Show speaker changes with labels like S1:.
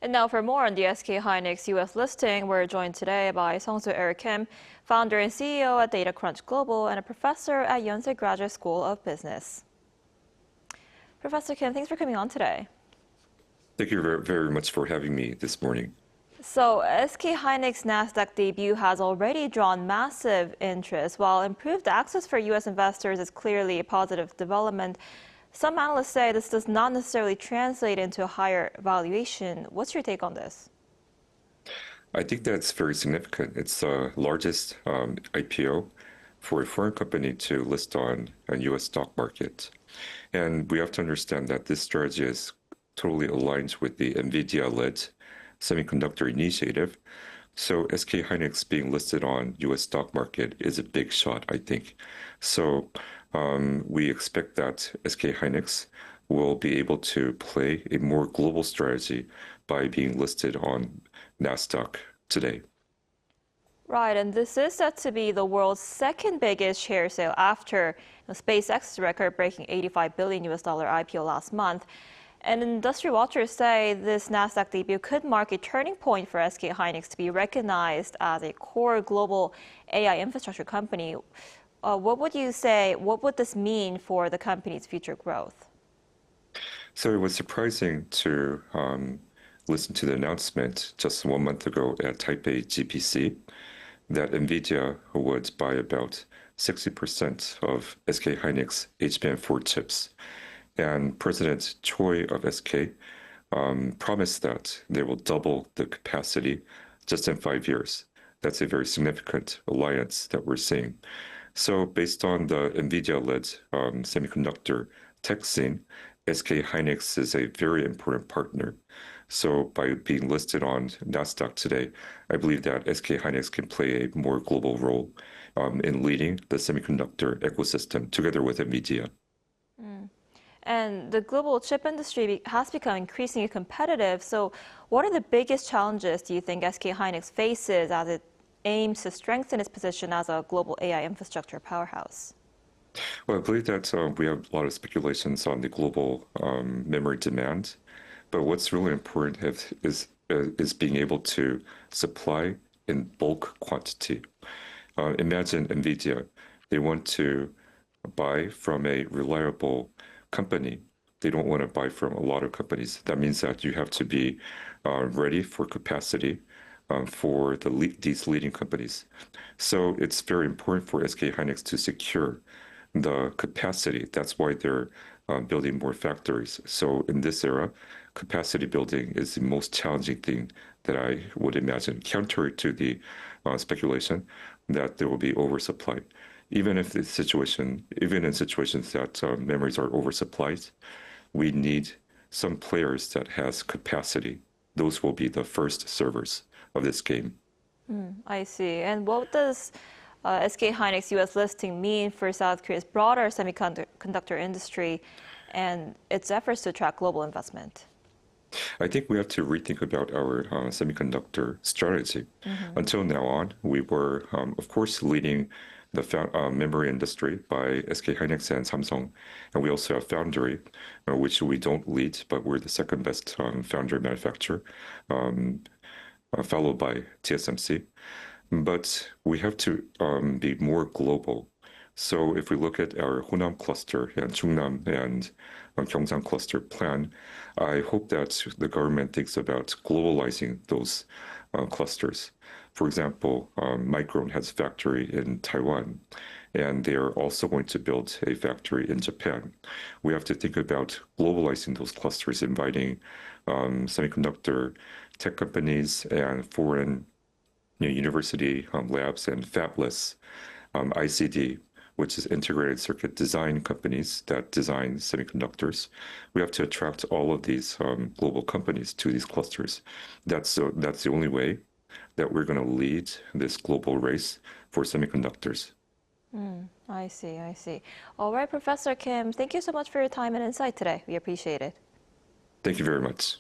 S1: And now for more on the SKhainic's U.S. listing, we're joined today by Sung Soo Eric Kim, founder and CEO at Datacrunch Global and a professor at Yonsei Graduate School of Business. Professor Kim, thanks for coming on today.
S2: Thank you very much for having me this morning.
S1: So, SKhainic's Nasdaq debut has already drawn massive interest. While improved access for U.S. investors is clearly a positive development, some analysts say this does not necessarily translate into a higher valuation. What's your take on this?
S2: I think that's very significant. It's the largest IPO for a foreign company to list on a U.S. stock market. And we have to understand that this strategy is totally aligned with the NVIDIA-led Semiconductor initiative. So SKhainic's being listed on U.S. stock market is a big shot, I think. So we expect that SKhainix will be able to play a more global strategy by being listed on Nasdaq today.
S1: Right, and this is said to be the world's second biggest share sale after SpaceX's record-breaking $85 billion IPO last month. And industry watchers say this Nasdaq debut could mark a turning point for SKhainix to be recognized as a core global AI infrastructure company. What would you say, what would this mean for the company's future growth?
S2: So it was surprising to listen to the announcement just 1 month ago at Taipei GPC that NVIDIA would buy about 60% of SKhainix HBM4 chips. And President Choi of SK promised that they will double the capacity just in 5 years. That's a very significant alliance that we're seeing. So based on the NVIDIA-led semiconductor tech scene, SKhainix is a very important partner. So by being listed on Nasdaq today, I believe that SKhainix can play a more global role in leading the semiconductor ecosystem together with NVIDIA.
S1: And the global chip industry has become increasingly competitive. So what are the biggest challenges do you think SKhainix faces as it aims to strengthen its position as a global AI infrastructure powerhouse?
S2: Well, I believe that we have a lot of speculations on the global memory demand. But what's really important is being able to supply in bulk quantity. Imagine NVIDIA. They want to buy from a reliable company. They don't want to buy from a lot of companies. That means that you have to be ready for capacity for these leading companies. So it's very important for SKhainix to secure the capacity. That's why they're building more factories. So in this era, capacity building is the most challenging thing that I would imagine, counter to the speculation that there will be oversupply. Even in situations that memories are oversupplied, we need some players that has capacity. Those will be the first servers of this game.
S1: I see. And what does SKhainix U.S. listing mean for South Korea's broader semiconductor industry and its efforts to attract global investment?
S2: I think we have to rethink about our semiconductor strategy. Until now on, we were, of course, leading the memory industry by SKhainix and Samsung. And we also have foundry, which we don't lead, but we're the second best foundry manufacturer, followed by TSMC. But we have to be more global. So if we look at our Honam cluster and Chungnam and Gyeongsang cluster plan, I hope that the government thinks about globalizing those clusters. For example, Micron has a factory in Taiwan, and they are also going to build a factory in Japan. We have to think about globalizing those clusters, inviting semiconductor tech companies and foreign university labs and fabless ICD, which is integrated circuit design companies that design semiconductors. We have to attract all of these global companies to these clusters. That's the only way that we're going to lead this global race for semiconductors.
S1: I see, I see. All right, Professor Kim, thank you so much for your time and insight today. We appreciate it.
S2: Thank you very much.